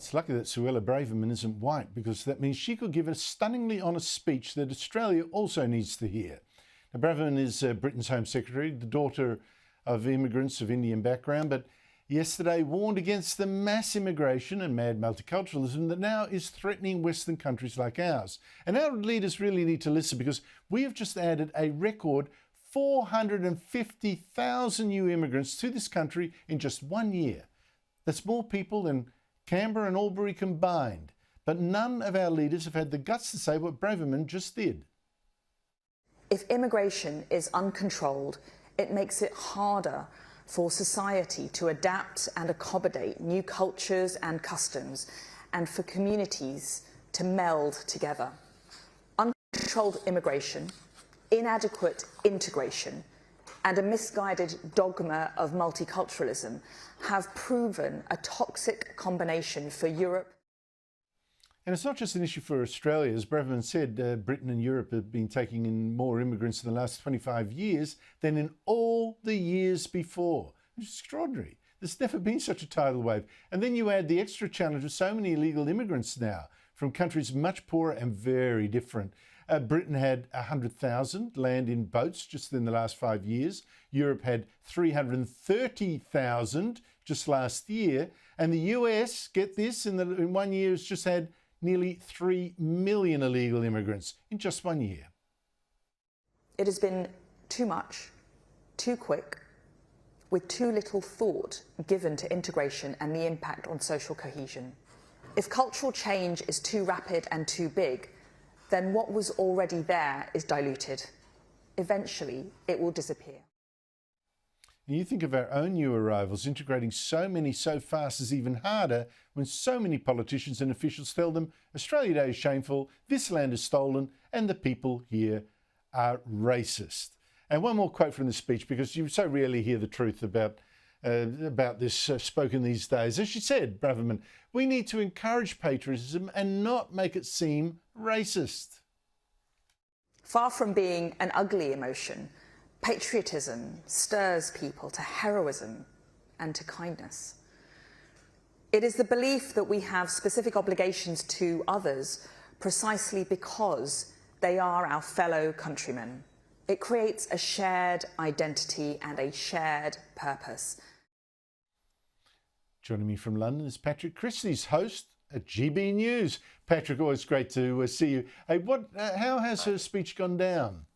It's lucky that Suella Braverman isn't white, because that means she could give a stunningly honest speech that Australia also needs to hear. Now, Braverman is Britain's Home Secretary, the daughter of immigrants of Indian background, but yesterday warned against the mass immigration and mad multiculturalism that now is threatening Western countries like ours. And our leaders really need to listen, because we have just added a record 450,000 new immigrants to this country in just 1 year. That's more people than Canberra and Albury combined. But none of our leaders have had the guts to say what Braverman just did. If immigration is uncontrolled, it makes it harder for society to adapt and accommodate new cultures and customs, and for communities to meld together. Uncontrolled immigration, inadequate integration, and a misguided dogma of multiculturalism have proven a toxic combination for Europe. And it's not just an issue for Australia. As Braverman said, Britain and Europe have been taking in more immigrants in the last 25 years than in all the years before. It's extraordinary. There's never been such a tidal wave. And then you add the extra challenge of so many illegal immigrants now from countries much poorer and very different. Britain had 100,000 land in boats just in the last 5 years. Europe had 330,000 just last year. And the US, get this, in 1 year has just had nearly 3 million illegal immigrants in just 1 year. It has been too much, too quick, with too little thought given to integration and the impact on social cohesion. If cultural change is too rapid and too big, then what was already there is diluted. Eventually, it will disappear. And you think of our own new arrivals, integrating so many so fast is even harder when so many politicians and officials tell them Australia Day is shameful, this land is stolen, and the people here are racist. And one more quote from the speech, because you so rarely hear the truth about this spoken these days. As she said, Braverman, we need to encourage patriotism and not make it seem racist. Far from being an ugly emotion, patriotism stirs people to heroism and to kindness. It is the belief that we have specific obligations to others precisely because they are our fellow countrymen. It creates a shared identity and a shared purpose. Joining me from London is Patrick Christys, host at GB News. Patrick, always great to see you. Hey, how has her speech gone down?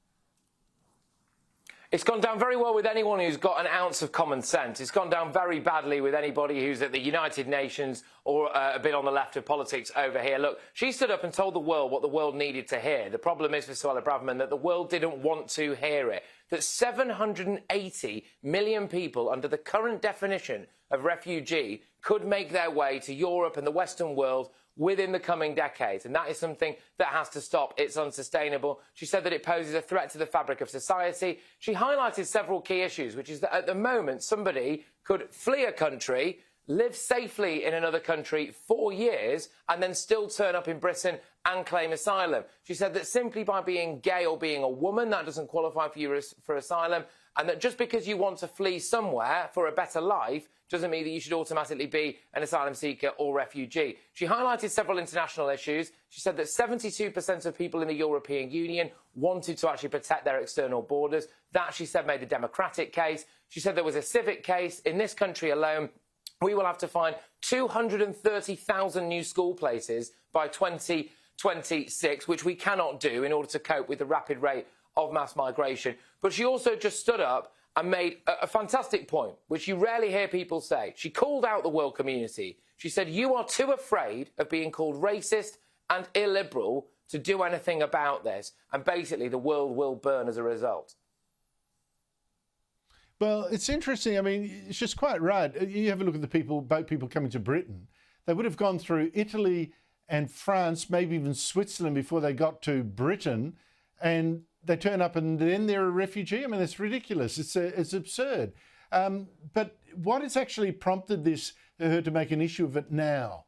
It's gone down very well with anyone who's got an ounce of common sense. It's gone down very badly with anybody who's at the United Nations or a bit on the left of politics over here. Look, she stood up and told the world what the world needed to hear. The problem is for Suella Braverman that the world didn't want to hear it. That 780 million people under the current definition of refugee could make their way to Europe and the Western world within the coming decades, and that is something that has to stop. It's unsustainable. She said that it poses a threat to the fabric of society. She highlighted several key issues, which is that at the moment somebody could flee a country, live safely in another country for years, and then still turn up in Britain and claim asylum. She said that simply by being gay or being a woman, that doesn't qualify for you for asylum, and that just because you want to flee somewhere for a better life doesn't mean that you should automatically be an asylum seeker or refugee. She highlighted several international issues. She said that 72% of people in the European Union wanted to actually protect their external borders. That, she said, made a democratic case. She said there was a civic case. In this country alone, we will have to find 230,000 new school places by 2026, which we cannot do in order to cope with the rapid rate of mass migration. But she also just stood up and made a fantastic point, which you rarely hear people say. She called out the world community. She said, you are too afraid of being called racist and illiberal to do anything about this. And basically, the world will burn as a result. Well, it's interesting. I mean, she's quite right. You have a look at the boat people coming to Britain. They would have gone through Italy and France, maybe even Switzerland before they got to Britain. And they turn up and then they're a refugee. I mean, it's ridiculous. It's absurd. But what has actually prompted her to make an issue of it now?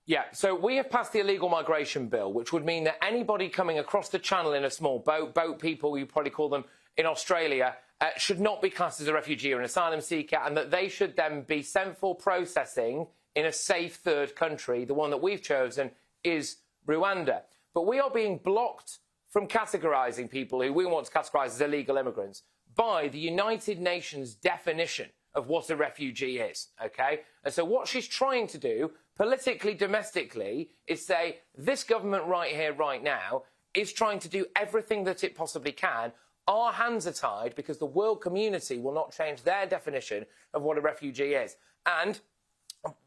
Yeah, so we have passed the illegal migration bill, which would mean that anybody coming across the channel in a small boat people, you probably call them in Australia, should not be classed as a refugee or an asylum seeker, and that they should then be sent for processing in a safe third country. The one that we've chosen is Rwanda. But we are being blocked from categorising people who we want to categorise as illegal immigrants by the United Nations definition of what a refugee is, OK? And so what she's trying to do, politically, domestically, is say this government right here, right now, is trying to do everything that it possibly can. Our hands are tied because the world community will not change their definition of what a refugee is. And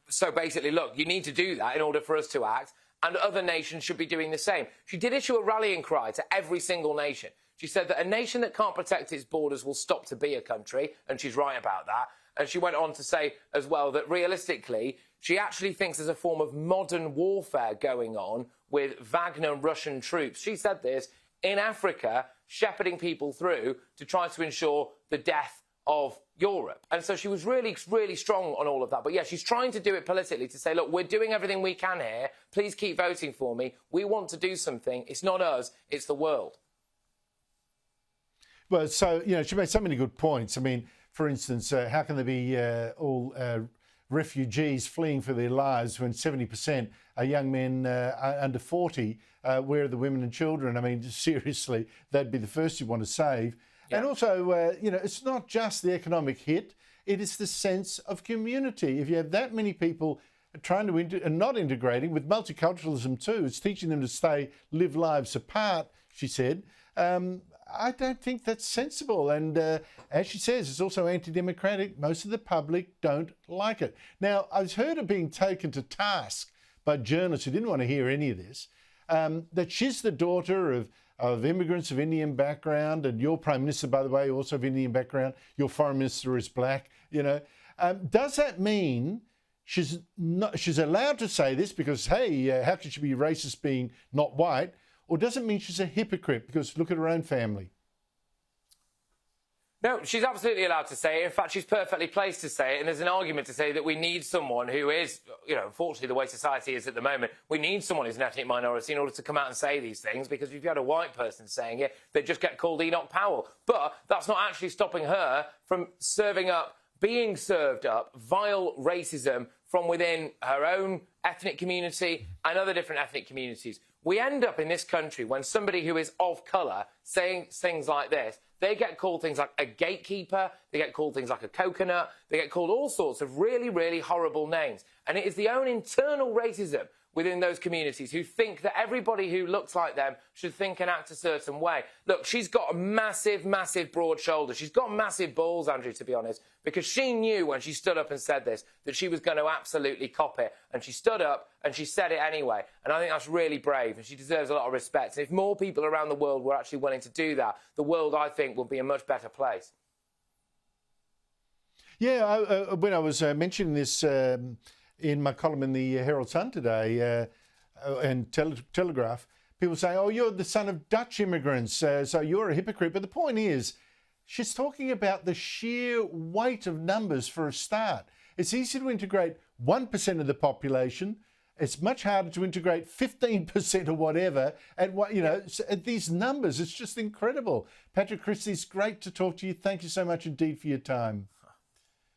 so basically, look, you need to do that in order for us to act, and other nations should be doing the same. She did issue a rallying cry to every single nation. She said that a nation that can't protect its borders will stop to be a country, and she's right about that. And she went on to say as well that realistically, she actually thinks there's a form of modern warfare going on with Wagner Russian troops. She said this in Africa, shepherding people through to try to ensure the death of Europe. And so she was really, really strong on all of that. But yeah, she's trying to do it politically to say, look, we're doing everything we can here. Please keep voting for me. We want to do something. It's not us, it's the world. Well, so, you know, she made so many good points. I mean, for instance, how can there be all refugees fleeing for their lives when 70% are young men under 40? Where are the women and children? I mean, seriously, that'd be the first you want to save. Yeah. And also, you know, it's not just the economic hit, it is the sense of community. If you have that many people trying to and not integrating, with multiculturalism too, it's teaching them to live lives apart, she said. I don't think that's sensible. And as she says, it's also anti-democratic. Most of the public don't like it. Now, I've heard her being taken to task by journalists who didn't want to hear any of this, that she's the daughter of immigrants of Indian background, and your Prime Minister, by the way, also of Indian background. Your Foreign Minister is black, you know. Does that mean she's allowed to say this because, hey, how could she be racist being not white? Or does it mean she's a hypocrite because look at her own family? No, she's absolutely allowed to say it. In fact, she's perfectly placed to say it. And there's an argument to say that we need someone who is, you know, unfortunately, the way society is at the moment, we need someone who's an ethnic minority in order to come out and say these things, because if you had a white person saying it, they'd just get called Enoch Powell. But that's not actually stopping her from being served up vile racism from within her own ethnic community and other different ethnic communities. We end up in this country when somebody who is of colour saying things like this, they get called things like a gatekeeper, they get called things like a coconut, they get called all sorts of really, really horrible names. And it is the own internal racism within those communities who think that everybody who looks like them should think and act a certain way. Look, she's got a massive, massive broad shoulder. She's got massive balls, Andrew, to be honest, because she knew when she stood up and said this that she was going to absolutely cop it. And she stood up and she said it anyway. And I think that's really brave, and she deserves a lot of respect. And if more people around the world were actually willing to do that, the world, I think, would be a much better place. Yeah, when I was mentioning this in my column in the Herald Sun today and Telegraph, people say, oh, you're the son of Dutch immigrants, so you're a hypocrite. But the point is, she's talking about the sheer weight of numbers for a start. It's easy to integrate 1% of the population. It's much harder to integrate 15% or whatever at what, you know, at these numbers. It's just incredible. Patrick Christys, great to talk to you. Thank you so much indeed for your time.